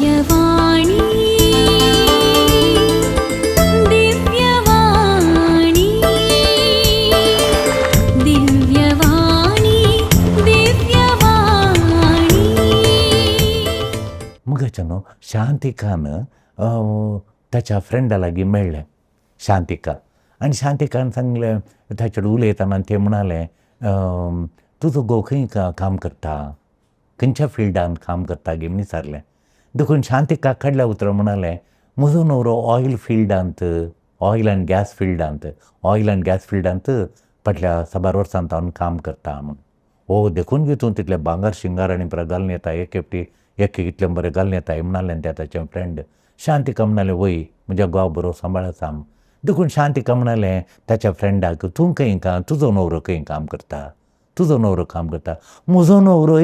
दिव्यवाणी दिव्यवाणी दिव्यवाणी दिव्यवाणी मगच्यानो शांतिकानं त्याच्या फ्रेंडालागी मेळ्ळें शांतिका आनी शांतिकान सांगलें ताचेर उलयतना ते म्हणाले तुजो घोव खंय काम करता खंयच्या फिल्डान काम करता गे म्हण विचारलें देखून शांतिका कडल्या उतर म्हणालें म्हजो न्हवरो ऑयल अँड गॅस फिल्डांत फाटल्या 6 वर्सांत हांव काम करता म्हूण हो देखून बी तूं तितले भांगर शिंगार आनी बरें घालून येता एक इतलें बरें घालून येता म्हणालें तें ताचें फ्रेंड शांतिका म्हणालें वय म्हज्या घोवा बरो सांबाळ आसा देखून शांतिका म्हणालें ताच्या फ्रेंडाक तूं तुजो न्हवरो खंय काम करता म्हजो न्हवरो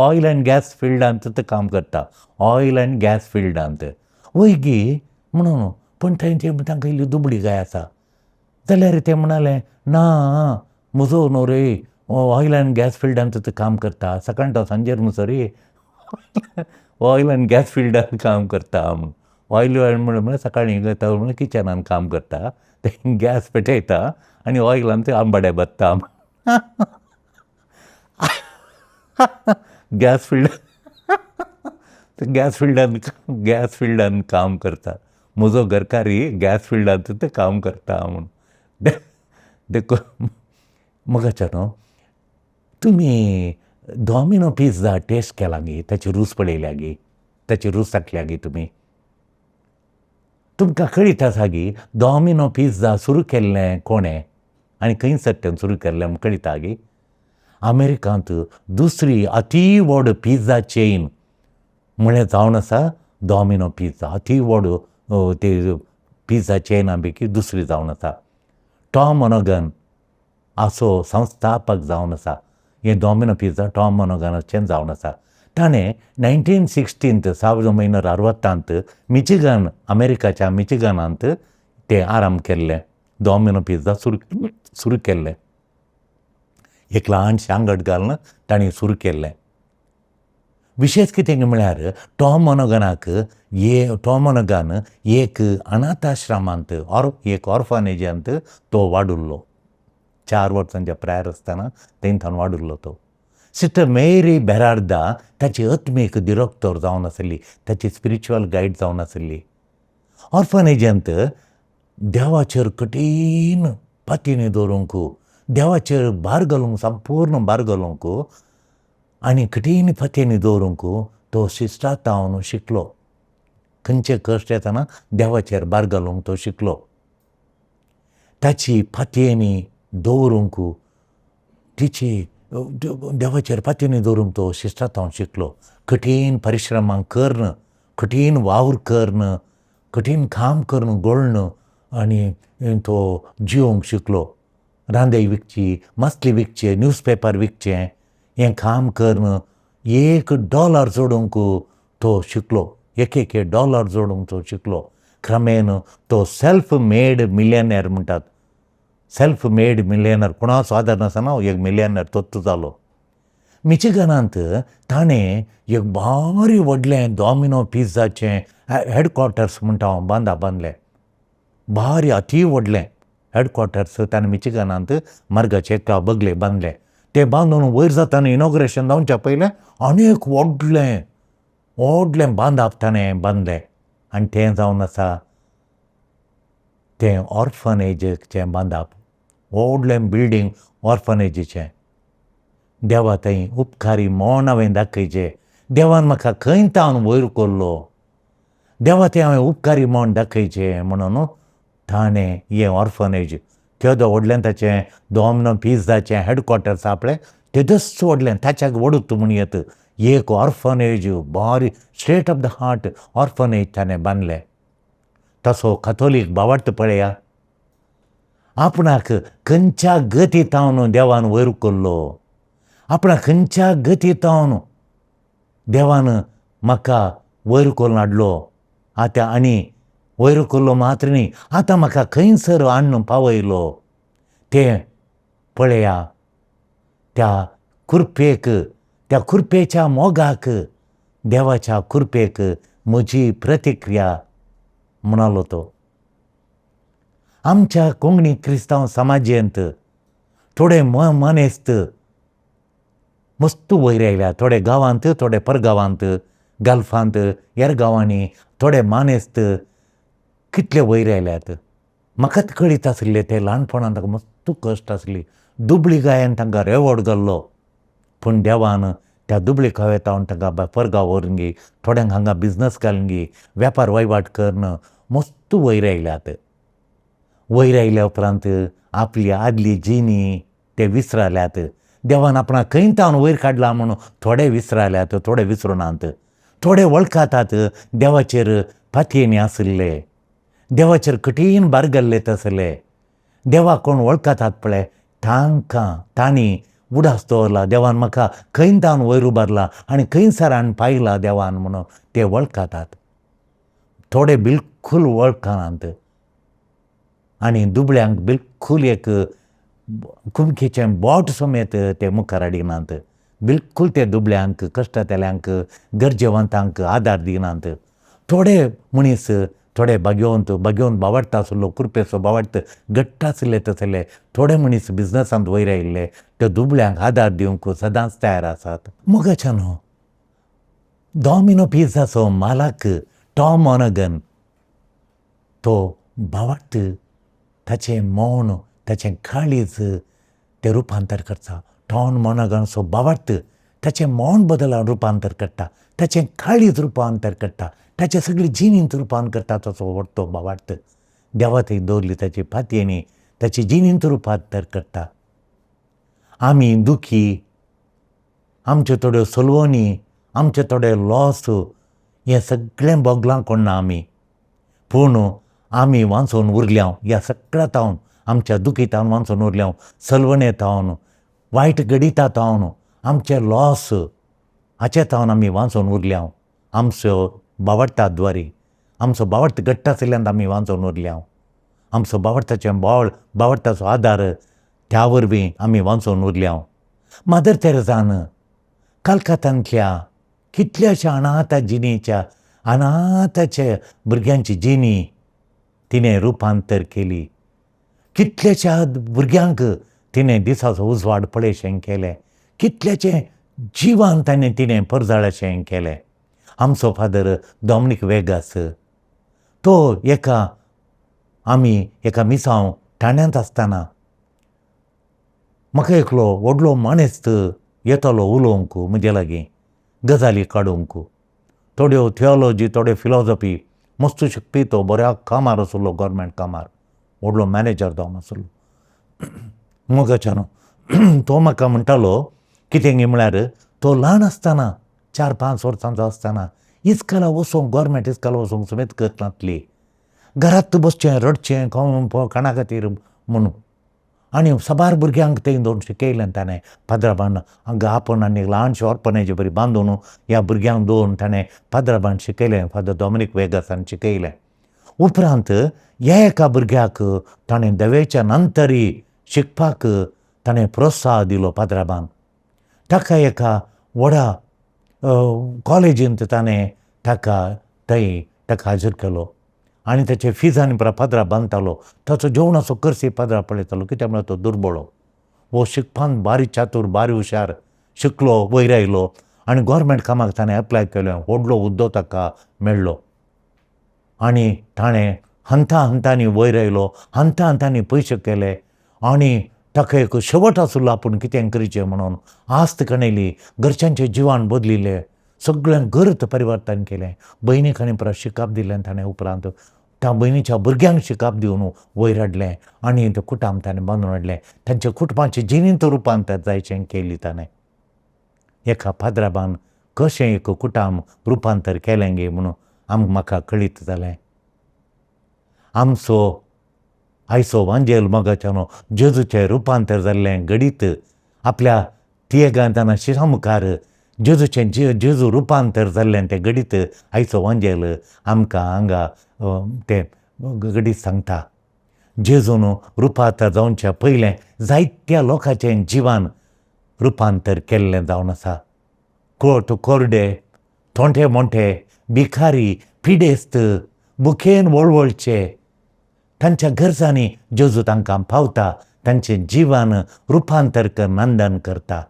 ऑयल अँड गॅस फिल्डांत काम करता वय गे म्हणून पण तांकां इल्ली दुबळी गाय आसा जाल्यार ते म्हणालें ना म्हजो न्हवरो ऑयल अँड गॅस फिल्डांत काम करता सकाळ तो सांजेर म्हणसर ऑयल अँड गॅस फिल्डांत काम करता म्हूण ऑयल म्हणल्यार सकाळीं म्हणल्यार किचनान काम करता ते गॅस पेटयता आनी ऑयलान ते आंबाड्या बसता गॅस फिल्डान काम करता म्हजो घरकारी गॅस फिल्डांत ते काम करता म्हूण देखून मगाच्यानो तुमी डॉमिनो पिझ्झा टेस्ट केला गे ताची रूच पळयल्या गे ताची रूच चाखल्या गे तुमकां कळीत आसा गे डॉमिनो पिझ्झा सुरू केल्लें कोणें आनी खंय सट्ट्यान सुरू केल्लें म्हूण कळिता गे अमेरिकांत दुसरी अती व्हड पिझ्झा चेन म्हळ्यार जावन आसा डॉमिनो पिझ्झा अती व्हड ते पिझ्झा चेना पैकी दुसरी जावन आसा टॉम मोनोगन असो संस्थापक जावन आसा हें डॉमिनो पिझ्झा टॉम मोनोगनाचें जावन आसा ताणें 1960 मिचिगन अमेरिकाच्या मिचिगनांत तें आरंभ केल्लें डॉमिनो पिझ्झा सुरू केल्लें एक ल्हानशें आंगड घालून ताणें सुरू केल्लें विशेश कितें म्हळ्यार टॉम मोनोगन एक अनाथ आश्रमांत एक ऑर्फनेजांत तो वाडुल्लो 4 वर्सांच्या प्रायर आसतना थंय वाडुल्लो तो सिस्टर मेरी बेरार्दा ताची आत्मीक डिरेक्टर जावन आसली ताची स्पिरिच्युअल गायड जावन आसली ऑर्फनेजांत देवाचेर कठीण पातींनी दवरूंक देवाचेर भार घालूंक संपूर्ण भार घालूंक आनी कठीण फातींनी दवरूंक तो शिश्टात जावन शिकलो खंयचे कश्ट येतना देवाचेर भार घालूंक तो शिकलो ताची फातींनी दवरूंक तिची देवाचेर फातींनी दवरूंक तो शिश्टात जावन शिकलो कठीण परिश्रमां करन कठीण वावर करन कठीण काम करन गळन आनी तो जिवंक शिकलो रांदय विकची मसली विकचे न्यूजपेपर विकचें हें काम करन $1 जोडूंक तो शिकलो $1 जोडूंक तो शिकलो क्रमेन तो सेल्फ मेड मिलियनेर म्हणटात सेल्फ मेड मिलियनर कोणाचो आदार नासतना एक मिलियनर तोच जालो मिचिगनांत ताणें एक भारी व्हडलें डॉमिनो पिझ्झाचें हेडक्वॉर्टर्स म्हणटा हांव बांदलें भारी अती व्हडलें हेडक्वॉर्टर्स ताणें मिचिगनांत मार्गाचे एका बगले बांदले ते बांदून वयर जाताना इनॉग्रेशन जावच्या पयलें आनी एक व्हडलें बांदप ताणें बांदलें आनी तें जावन आसा तें ऑर्फनेजीचें बांदप व्हडलें बिल्डींग ऑर्फनेजीचें देवा थंय उपकारी मोण हांवें दाखयचें देवान म्हाका खंय तावन वयर कोल्लो देवा थंय हांवें उपकारी मोण दाखयचें म्हणून ताणें हें ऑर्फनेज केदो व्हडलें ताचें डॉमिनो पिझ्झाचें हेडक्वॉर्टर्स आपलें तेदोच व्हडलें ताच्याक वडूत म्हूण येत एक ऑर्फनेज भारी straight of the heart orphanage ताणें बांदलें तसो कथोलीक भावार्थ पळया आपणाक खंयच्या गती तावन देवान वयर कोल्लो आपणाक खंयच्या गती तावन देवान म्हाका वयर कोरून हाडलो आतां आनी वयर कोल्लो मात्र न्ही आतां म्हाका खंयसर हाडून पावयलो तें पळया त्या खुरपेच्या मोगाक देवाच्या खुरपेक म्हजी प्रतिक्रिया म्हणालो तो. आमच्या कोंकणी क्रिस्तांव समाजेंत थोडे मनेस्त मस्त वयर आयल्या. थोडे गांवांत, थोडे परगांवांत, गल्फांत, हेर गांवांनी थोडे मानेस्त कितले वयर आयल्यात. म्हाका कळीत आसले ते ल्हानपणांत ताका मस्त कश्ट आसली. दुबळी गायेन तांकां रेवोड घाल्लो, पूण देवान त्या दुबळे कावेतावन तांकां परगांव व्हरून गी, थोड्यांक हांगा बिझनस घालून गी, वेपार वयवाट करन मस्त वयर आयल्यात. वयर आयल्या उपरांत आपली आदली जिणी ते विसराल्यात. देवान आपणाक खंय तावन वयर काडला म्हणून थोडे विसराल्यात, थोडे विसरुनात. थोडे वळखातात देवाचेर फातयेनी आसले, देवाचेर कठीण बारगल्ले आसले. देवा कोण वळखातात पळय तांणी उडास दवरला. देवान म्हाका खंय तावन वयर उबारला आनी खंयसर हाडून पायला देवान म्हणून ते वळखातात. थोडे बिलकूल वळखनात आनी दुबळ्यांक बिलकूल एक कुमकेचें बोट समेत ते मुखार हाडिनात. बिलकूल ते दुबळ्यांक, कश्टांतल्यांक, गरजेवंतांक आदार दिनात. थोडे मनीस थोडे बागेवंत बावडटा आसलो, कुरपेचो बावडट घट्ट आसले तसले थोडे मनीस बिझनसांत वयर आयिल्ले ते दुबळ्यांक आदार दिवंक सदांच तयार आसात. मोगाच्यानो डॉमिनो पिझ्झाचो मालक टॉम मॉनगन तो बावडट ताचें मौन, ताचें काळीज ते रुपांतर करता. टॉम मॉनगनचो बावडट ताचें मौन बदलावन रुपांतर करता, ताचें काळीज रुपांतर करता, ताचे सगळी जिणींत रुपांतर करता. तसो तो बावडट देवा थंय दवरली ताची फातयेनी ताची जिणींत रुपांतर करता. आमी दुखी, आमच्यो थोड्यो सलवणी, आमचे थोडे लॉस हें सगळें बोगलां कोणना आमी, पूण आमी वाचून उरल्या ह्या सगळ्या तावन आमच्या दुखीतावन वाचून उरल्या, सलवणे तावन, वायट गडिता तावन, आमचे लॉस हाचे तावन आमी वाचून उरल्या. आमचो बावडटाद्वारे, आमचो बावडट घट्ट आशिल्ल्यान आमी वाचून उरल्या. आमचो बावडटाचें बोळ, बावडटाचो आदार त्या वरवीं आमी वाचून उरल्या. मादर तेरेझान कलकत्तांतल्या कितल्याशा अनाथाच्या भुरग्यांची जिणी तिणें रुपांतर केली. कितलेशा भुरग्यांक तिणें दिसाचो उजवाड पळयशें केलें. कितलेशें जिवान तिणें परजळशें केलें. आमचो फादर डॉमिनिक वेगास तो आमी एका मिसांव ठाण्यांत आसतना म्हाका एकलो व्हडलो मनेस्त येतालो उलोवंक म्हजे लागीं, गजाली काडूंक. थोड्यो थियोलॉजी, थोड्यो फिलॉसॉफी मस्त शिकपी तो, बऱ्या कामार आसलो, गव्हर्मेंट कामार, व्हडलो मॅनेजर जावन आसलो. मोगाच्यानो तो म्हाका म्हणटालो कितें म्हळ्यार तो ल्हान आसतना 4-5 वर्सांचो आसतना इस्काला वचोंक, गव्हर्मेंट इस्काला वचोंक समेत करनासली. घरांत बसचें, रडचें कोणा खातीर म्हणून. आनी साबार भुरग्यांक थंय दवरून शिकयलें ताणें फादराबान. आपूण आनी ल्हानशें ऑर्फनेज बरी बांदून ह्या भुरग्यांक दवरून ताणें फादराबान शिकयलें, फादर डॉमिनिक वेगासान शिकयलें. उपरांत ह्या एका भुरग्याक ताणें देवेच्या नंतरी शिकपाक ताणें प्रोत्साह दिलो फादराबान. ताका एका व्हडा कॉलेजींत ताणें ताका हाजीर केलो आनी ताचे फिजांनी फादरा बांदतालो. ताचो जेवणाचो खर्च फादरा पळयतालो, कित्याक म्हळ्यार तो दुर्बळो. वो शिकपान बारी चातूर, बारी हुशार, शिकलो, वयर आयलो आनी गव्हर्मेंट कामाक ताणें एप्लाय केलें. व्हडलो हुद्दो ताका मेळ्ळो आनी ताणें हंतांनी वयर आयलो, हंतांनी पयशे केले आनी ताका एक शेवट आसलो आपूण कितें करचें म्हणून. आस्त कणयली, घरच्यांचें जिवान बदलिल्लें, सगळ्यांक घरत परिवर्तन केलें. भयणीक आनी परत शिकाप दिलें ताणें. उपरांत त्या भयणीच्या भुरग्यांक शिकाप दिवन वयर हाडलें आनी तें कुटाम ताणें बांदून हाडलें. तांच्या कुटुंबाचें जिणींत रुपांतर जायचें केली ताणें. एका फादराबान कशें एक कुटाम रुपांतर केलें गे म्हणून म्हाका कळीत जालें. आमचो आयचो वांजेल मोगाच्यानो जेजूचें रुपांतर जाल्लें घडीत आपल्या तियेगांताना शिरा मुखार जेजू रुपांतर जाल्लें तें घडीत आयचो वांजेल आमकां हांगा तें घडीत सांगता. जेजून रुपांतर जावच्या पयलें जायत्या लोकांचें जिवान रुपांतर केल्लें जावन आसा. कोरडे, थोंटे मोठे, भिखारी पिडेस्त बुखेन वळवळचे तांच्या गरजांनी जेजू तांकां पावता, तांचें जिवन रुपांतर नंदन करता.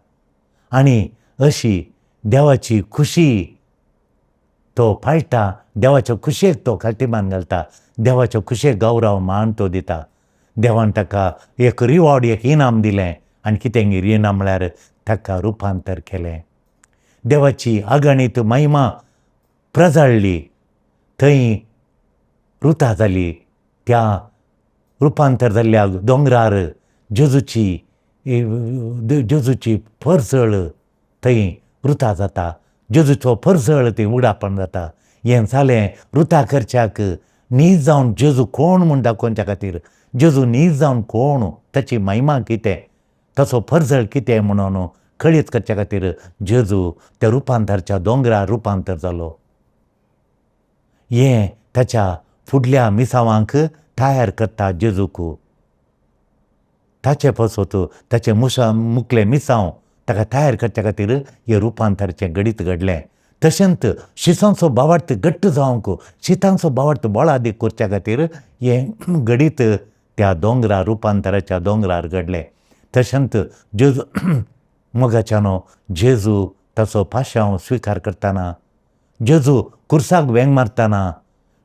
आनी अशी देवाची खुशी तो पाळटा, देवाच्या खुशेक तो खाटीमान घालता, देवाच्या खुशेक गौरव मान तो दिता. देवान ताका एक रिवॉर्ड, एक इनाम दिलें आनी कितें इनाम म्हळ्यार ताका रुपांतर केलें. देवाची अगणीत महिमा प्रजळ्ळी, थंय रुता जाली. त्या रुपांतर जाल्ल्या दोंगरार जेजूची परजळ थंय रुता जाता, जेजूचो परजळ थंय उडापण जाता. हें जालें रुता करच्याक नीज जावन जेजू कोण म्हूण दाखोवच्या खातीर. जेजू नीज जावन कोण, ताची महिमा कितें, ताचो परजळ कितें म्हणून कळीत करच्या खातीर जेजू त्या रुपांतरच्या दोंगरार रुपांतर जालो. हें ताच्या फुडल्या मिसावांक तयार करता जेजूक. ताचे पासून ताचे मुखले मिसांव ताका तयार करच्या खातीर हे रुपांतरचें घडीत घडलें. तशेंच शिसांचो बावार्थ घट्ट जावंक, शितांचो बावार्थ बळादीक करच्या खातीर हें घडीत त्या दोंगरार, रुपांतराच्या दोंगरार घडलें. तशेंच जेजू मोगाच्यानो जेजू ताचो पाशांव स्विकार करतना, जेजू कुर्साक वेंग मारतना,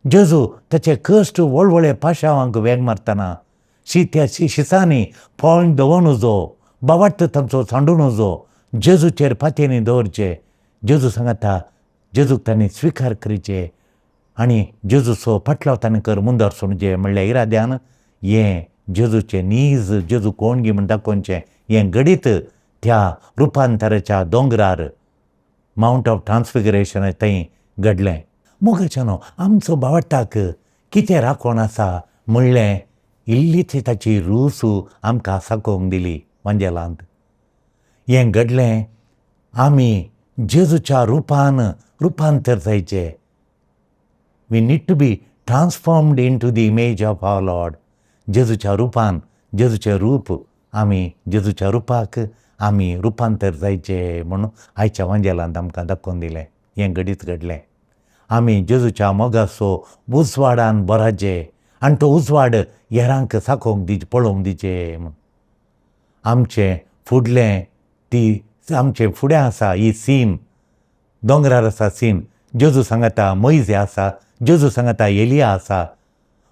जेजू ताचे कश्ट व्हडले पाशांवांक वेंग मारतना, त्या शिसांनी फळ दवरून उजो, बावार्थ तांचो सांडून उजो, जेजूचेर फांतेनी दवरचे. जेजू सांगता जेजूक तांणी स्विकार करचे आनी जेजूचो फाटलाव तांणी कर मुंदर सोडचे. म्हणल्या इराद्यान हें जेजूचें नीज, जेजू कोण गी म्हूण दाखोवचें हें घडीत त्या रुपांतराच्या दोंगरार, मावंट ऑफ ट्रान्सफिगरेशन थंय घडलें. मोगाच्यानो आमचो बावार्थाक कितें राखण आसा म्हणलें इल्लीची ताची रूस आमकां साकोवंक दिली वंजेलांत. हें घडलें आमी जेजूच्या रुपान रुपांतर जायचें. We need to be transformed into the image of our Lord. जेजूच्या रुपान, जेजूचें रूप आमी, जेजूच्या रुपाक आमी रुपांतर जायचे म्हणून आयच्या वंजेलांत आमकां दाखोवन दिलें. हें घडीत घडलें. आमी जेजूच्या मोगाचो उजवाडान बराचे आनी तो उजवाड हेरांक साकोवंक दिवचे, पळोवंक दिवचे म्हूण. आमचें फुडलें आमचें फुडें आसा ही सीन, दोंगरार आसा सीन. जेजू सांगता मोइजे आसा, जेजू सांगता एलिया आसा.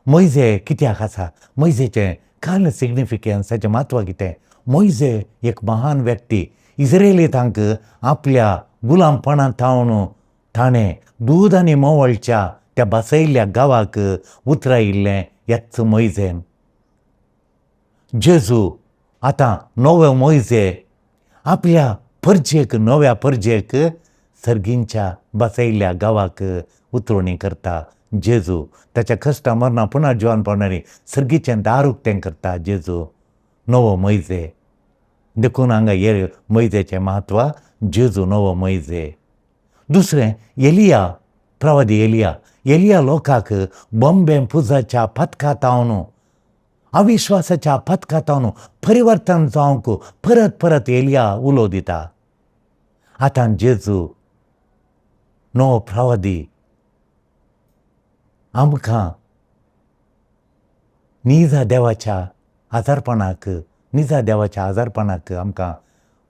मोइजे कित्याक आसा? मोइजेचें काल सिग्निफिकन्स, ताचें म्हत्व कितें? मोइजे एक महान व्यक्ती. इस्रायेलींतांक आपल्या गुलामपणांत ताणें दूद आनी मोवळच्या त्या बसयल्ल्या गांवाक उतरायिल्लें हेच मोइजेन. जेजू आतां नवो मोइजे आपल्या परजेक, नव्या परजेक सर्गींच्या बसयल्ल्या गांवाक उतरवणी करता. जेजू ताच्या कश्टा मरना पुना जिवान पडणारी सर्गीचें दार उक्तें करता. जेजू नवो मोइजे. देखून हांगा हे मोइजेचें म्हत्व, जेजू नवो मोइजे. दुसरें एलिया, प्रवादी एलिया. एलिया लोकांक बॉम्बे पुजाच्या पथकांतावन, अविश्वासाच्या पथकांतावन परिवर्तन जावंक परत परत एलिया उलो दिता. आतां जेजू नवो प्रवादी आमकां निजा देवाच्या आजारपणाक आमकां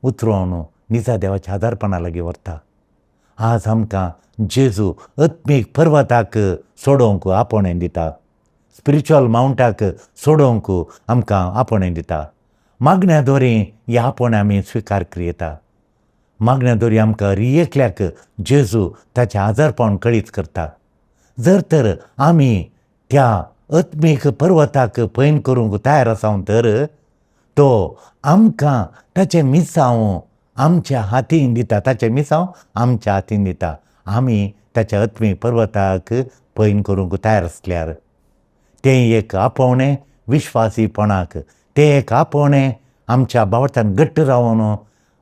उतरोवन निजा देवाच्या आजारपणा लागीं व्हरता. आज आमकां जेजू आत्मीक पर्वताक सोडोवंक आपणें दिता. स्पिरिच्युअल मावंटाक सोडोवंक आमकां आपणें दिता. मागण्या दोरी हे आपण आमी स्विकार करिता. मागण्या दोरी आमकां रियेकल्याक जेजू ताचें आजारपण कळीत करता. जर तर आमी त्या आत्मीक पर्वताक पैन करूंक तयार आसात तर तो आमकां ताचें मिसांव आमच्या हातीन दिता. ताचें मिसांव आमच्या हातीन दिता. आमी ताच्या आत्मीक पर्वताक पैन करूंक तयार आसल्यार तें एक आपोवणें विश्वासीपणाक, तें एक आपोवणें आमच्या बावटान घट्ट रावन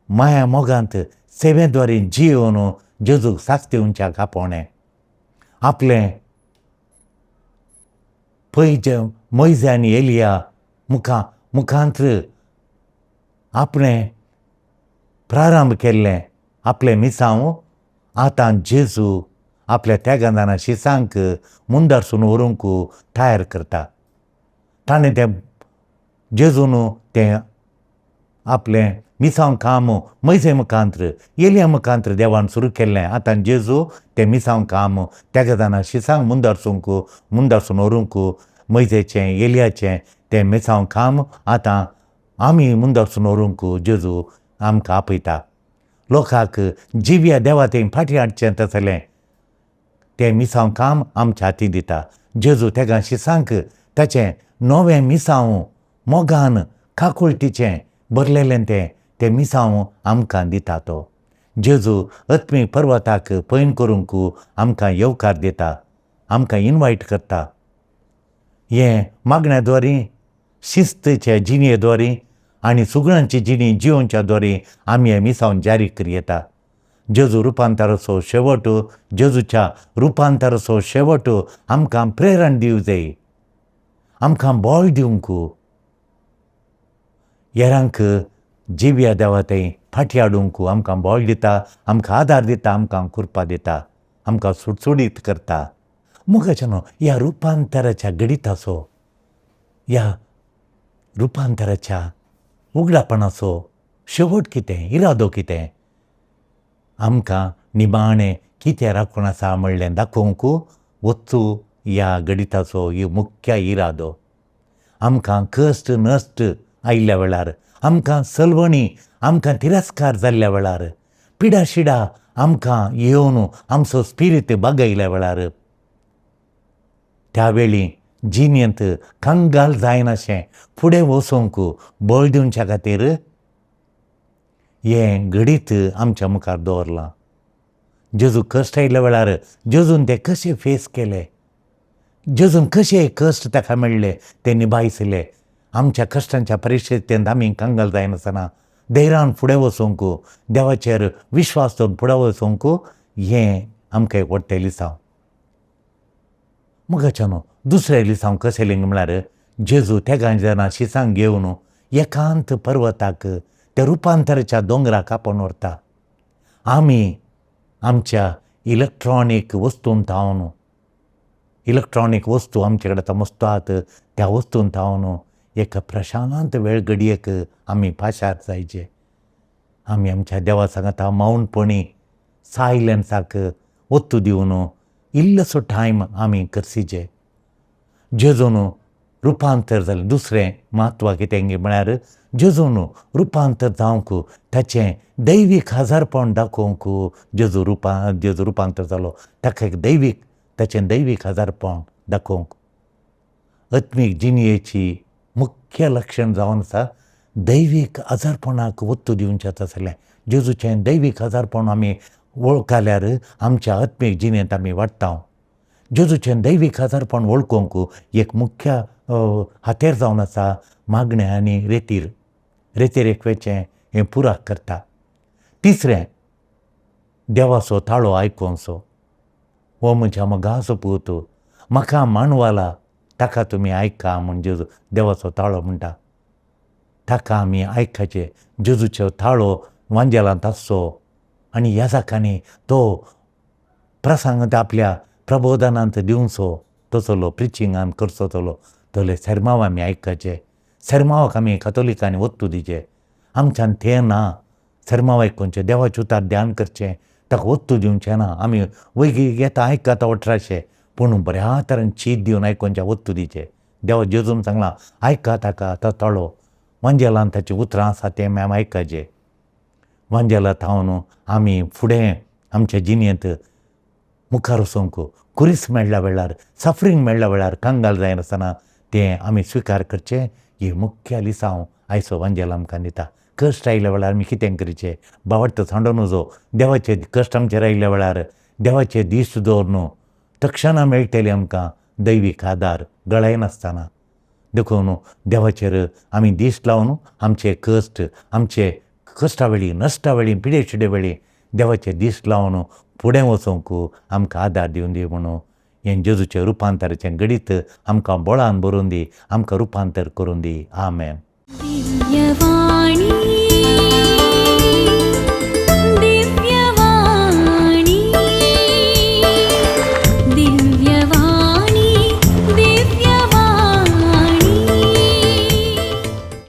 माया मोगांत सेवेद्वारे जियोवन जेजूक साथ दिवच्याक आपोवणें. आपलें पयचे मोइजे आनी एलिया मुखांत्र आपणें प्रारंभ केल्लें आपलें मिसांव आतां जेजू आपल्या त्यागांना शिसांक मुंदारसून व्हरूंक तयार करता. ताणें तें जेजून तें आपलें मिसांव काम मैसे मुखांत्र एलिया मुखांत्र देवान सुरू केल्लें. आतां जेजू तें मिसांव काम त्यागांना शिसांक मुंदारसून व्हरूंक मैसेचें एलियाचें तें मिसांव काम आतां आमी मुंदारसून व्हरूंक जेजू आमकां आपयता. लोकांक जिव्या देवा थंय फाटीं हाडचें तसलें तें मिसांव काम आमच्या हातीन दिता. जेजू तेगा शिसांक ताचें नवें मिसांव मोगान काकुळटीचें भरलेलें तें मिसांव आमकां दिता तो. जेजू अत्मीक पर्वताक पैन करूंक आमकां येवकार दिता, आमकां इनवायट करता. हें मागण्याद्वारे शिस्तेचे जिणेद्वारे आनी सुगणांची जिणी जिवोवच्या द्वारे आमी हें मिसांव जारी करी येता. जेजू रुपांतराचो शेवट, जेजूच्या रुपांतराचो शेवट आमकां प्रेरण दिवंक जाय, आमकां बळ दिवंक, हेरांक जिव्या देवा थंय फाटीं हाडूंक आमकां बळ दिता, आमकां आदार दिता, आमकां कृपा दिता, आमकां सुटसुडीत करता. मुखाच्यान ह्या रुपांतराच्या गणिताचो, ह्या रुपांतराच्या उगडापणाचो शेवट कितें, इरादो कितें, आमकां निमाणें कितें राखून आसा म्हणलें दाखोवंक वचू ह्या गणिताचो ही मुख्य इरादो. आमकां कश्ट नश्ट आयिल्ल्या वेळार, आमकां सलवणी, आमकां तिरस्कार जाल्ल्या वेळार, पिडा शिडा आमकां येवन आमचो स्पिरीट बागयल्या वेळार, त्या वेळी जिणेंत कंगाल जायनाशें फुडें वचोंक बळ दिवच्या खातीर हें गणीत आमच्या मुखार दवरलां. जेजू कश्ट आयिल्ल्या वेळार जेजून तें कशें फेस केलें, जेजून कशें कश्ट ताका मेळ्ळे तें निभायसले. आमच्या कश्टांच्या परिस्थितींत आमी कंगाल जायनासतना धैर्यान फुडें वचोंक, देवाचेर विश्वास दवरून फुडें वचोंक हें आमकां एक व्हडलें लिसांव. मुखाच्यान दुसरें लिसांव कशें लिंग म्हळ्यार जेजू तेगां जेन्ना शिसांक घेवन एकांत पर्वताक त्या रुपांतराच्या दोंगराक आपोवन व्हरता. आमी आमच्या इलेक्ट्रॉनीक वस्तूंत थावन, इलेक्ट्रॉनीक वस्तू आमचे कडेन आतां मस्तो आहात, त्या वस्तूंत थावन एक प्रशांत वेळ घडयेक आमी पाशार जायचे. आमी आमच्या देवा सांगाता मौनपणी सायलन्साक वस्तू दिवन इल्लोसो टायम आमी करसीचे. जेजून रुपांतर जालें. दुसरें म्हत्व कितें म्हळ्यार जेजून रुपांतर जावंक ताचें दैवीक हजारपण दाखोवंक जेजू रुपांतर जालो. ताका एक ताचें दैवीक हजारपण दाखोवंक. आत्मीक जिणयेची मुख्य लक्षण जावन आसा दैवीक हजारपणाक वस्तू दिवचें तसलें. जेजूचें दैवीक हजारपण आमी वळखल्यार आमच्या आत्मीक जिणेंत आमी वाडटा. जेजूचें दैवीक हजारपण वळखूंक एक मुख्य हातेर जावन आसा मागणें आनी रेतीर रेखवेचें हें पुराक करता. तिसरें देवाचो ताळो आयकोनचो. हो म्हज्या मोगाचो पूत, म्हाका मानवाला ताका तुमी आयका म्हूण जेजू देवाचो ताळो म्हणटा. ताका आमी आयकचें. जेजूचो ताळो वांजेलांत आसचो आनी ह्या जाकांनी तो प्रसंगांत आपल्या प्रबोधनांत दिवचो तसलो, प्रिचिंगान करचो तसले सेरमांव आमी आयकचे. सेरमांवाक आमी कातोलिकांनी वस्तू दिचे. आमच्यान तें ना. सेरमांव आयकूंचे, देवाचे उतार ध्यान करचें, ताका वस्तू दिवचें ना. आमी वैगी येता आयकता वट्राशे, पूण बऱ्या तरेन चीत दिवन आयकोनच्या वस्तू दिचे. देवा जेजून सांगलां आयका ताका तो ताळो. वांजेलांत ताचीं उतरां आसा तें आमी आयकचें. वांजेलांत थावन आमी फुडें आमच्या जिणेंत मुखार वचोंक, कुरीस मेळ्ळ्या वेळार, सफरींग मेळ्ळ्या वेळार कंगाल जायनासतना तें आमी स्विकार करचें. ही मुख्य लिसांव आयचो वांजेल आमकां दिता. कश्ट आयिल्ल्या वेळार आमी कितें करचें? बावट सांडून वचो. देवाचे कश्ट आमचेर आयिल्ल्या वेळार देवाचे दिश्ट दवरून तक्षणां मेळटली आमकां दैवीक आदार गळायनासतना. देखून देवाचेर आमी दिश्ट लावन आमचे कश्ट, आमचे कश्टा वेळी, नश्टा वेळी, पिडे शिडे वेळी देवाचे दिश्ट लावन फुडें वचोंक आमकां आदार दिवन दी म्हणून हें जेजूचें रुपांतराचें गणीत आमकां बळान बरोवन दी, आमकां रुपांतर करून दी. आमेन. दिव्यवाणी